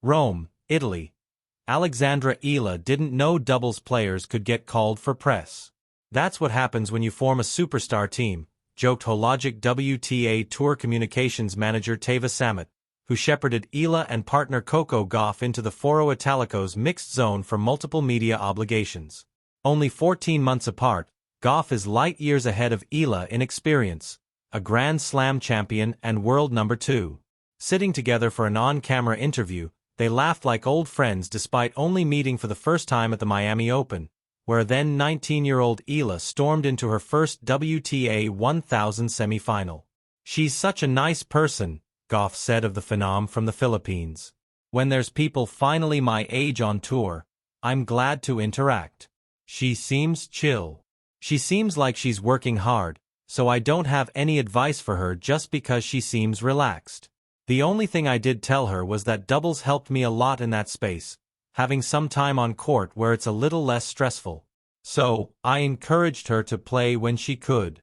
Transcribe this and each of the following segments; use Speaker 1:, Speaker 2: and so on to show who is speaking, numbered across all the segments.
Speaker 1: Rome, Italy. Alexandra Eala didn't know doubles players could get called for press. That's what happens when you form a superstar team, joked Hologic WTA Tour Communications Manager Tava Samit, who shepherded Eala and partner Coco Gauff into the Foro Italico's mixed zone for multiple media obligations. Only 14 months apart, Gauff is light years ahead of Eala in experience, a Grand Slam champion and world number 2. Sitting together for an on-camera interview, they laughed like old friends despite only meeting for the first time at the Miami Open, where then 19-year-old Eala stormed into her first WTA 1000 semifinal. "She's such a nice person," Gauff said of the phenom from the Philippines. "When there's people finally my age on tour, I'm glad to interact. She seems chill. She seems like she's working hard, so I don't have any advice for her just because she seems relaxed. The only thing I did tell her was that doubles helped me a lot in that space, having some time on court where it's a little less stressful. So, I encouraged her to play when she could."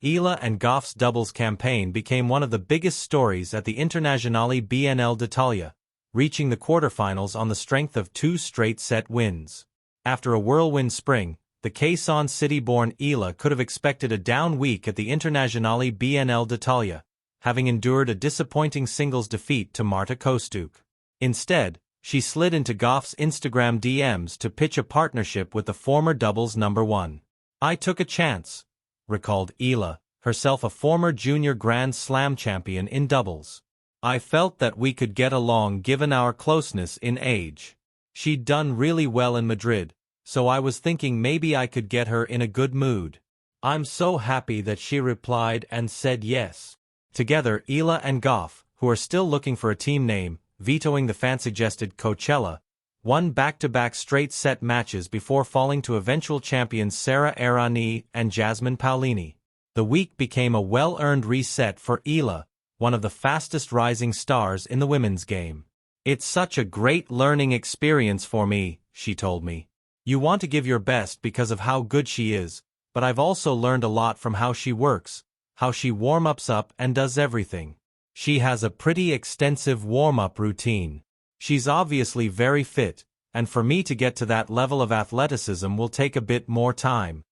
Speaker 1: Eala and Gauff's doubles campaign became one of the biggest stories at the Internazionale BNL d'Italia, reaching the quarterfinals on the strength of 2 straight-set wins. After a whirlwind spring, the Quezon City-born Eala could have expected a down week at the Internazionale BNL d'Italia, having endured a disappointing singles defeat to Marta Kostyuk. Instead, she slid into Gauff's Instagram DMs to pitch a partnership with the former doubles number 1. "I took a chance," recalled Eala, herself a former junior Grand Slam champion in doubles. "I felt that we could get along given our closeness in age. She'd done really well in Madrid, so I was thinking maybe I could get her in a good mood. I'm so happy that she replied and said yes." Together, Eala and Gauff, who are still looking for a team name, vetoing the fan-suggested Coachella, won back-to-back straight-set matches before falling to eventual champions Sara Errani and Jasmine Paolini. The week became a well-earned reset for Eala, one of the fastest rising stars in the women's game. "It's such a great learning experience for me," she told me. "You want to give your best because of how good she is, but I've also learned a lot from how she works, how she warm-ups up and does everything. She has a pretty extensive warm-up routine. She's obviously very fit, and for me to get to that level of athleticism will take a bit more time."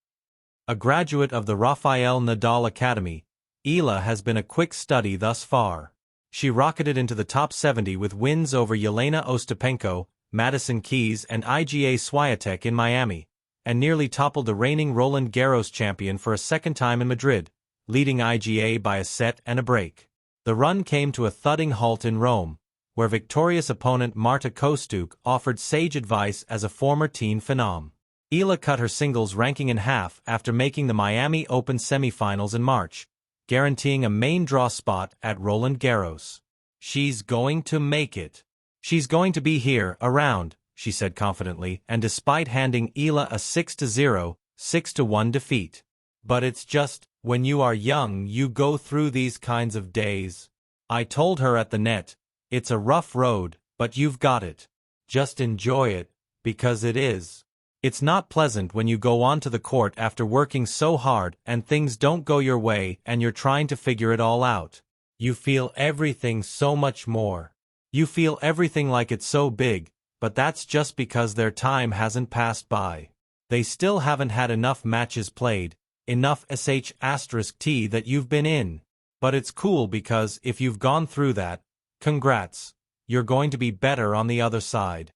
Speaker 1: A graduate of the Rafael Nadal Academy, Eala has been a quick study thus far. She rocketed into the top 70 with wins over Yelena Ostapenko, Madison Keys and Iga Swiatek in Miami, and nearly toppled the reigning Roland Garros champion for a second time in Madrid, leading Iga by a set and a break. The run came to a thudding halt in Rome, where victorious opponent Marta Kostyuk offered sage advice as a former teen phenom. Eala cut her singles ranking in half after making the Miami Open semifinals in March, guaranteeing a main draw spot at Roland Garros. "She's going to make it. She's going to be here, around," she said confidently, and despite handing Eala a 6-0, 6-1 defeat. "But it's just, when you are young you go through these kinds of days. I told her at the net, it's a rough road, but you've got it. Just enjoy it, because it is. It's not pleasant when you go onto the court after working so hard and things don't go your way and you're trying to figure it all out. You feel everything so much more. You feel everything like it's so big, but that's just because their time hasn't passed by. They still haven't had enough matches played, enough sh*t that you've been in. But it's cool because if you've gone through that, congrats, you're going to be better on the other side."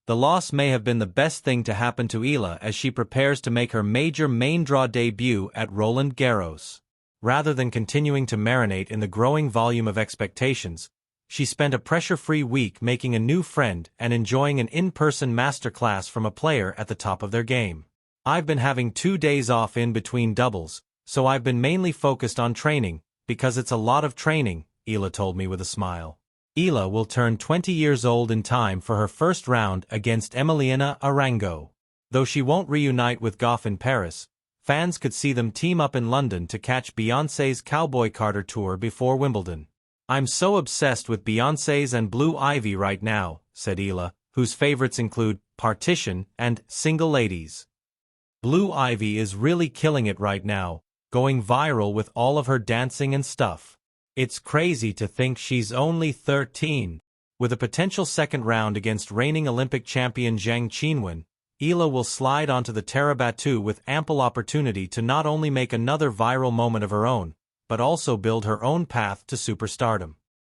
Speaker 1: The loss may have been the best thing to happen to Eala as she prepares to make her major main draw debut at Roland Garros. Rather than continuing to marinate in the growing volume of expectations, she spent a pressure-free week making a new friend and enjoying an in-person masterclass from a player at the top of their game. "I've been having 2 days off in between doubles, so I've been mainly focused on training, because it's a lot of training," Eala told me with a smile. Eala will turn 20 years old in time for her first round against Emiliana Arango. Though she won't reunite with Gauff in Paris, fans could see them team up in London to catch Beyoncé's Cowboy Carter tour before Wimbledon. "I'm so obsessed with Beyoncé's and Blue Ivy right now," said Eala, whose favorites include Partition and Single Ladies. "Blue Ivy is really killing it right now, going viral with all of her dancing and stuff. It's crazy to think she's only 13. With a potential second round against reigning Olympic champion Zhang Qinwen, Eala will slide onto the terra battue with ample opportunity to not only make another viral moment of her own, but also build her own path to superstardom.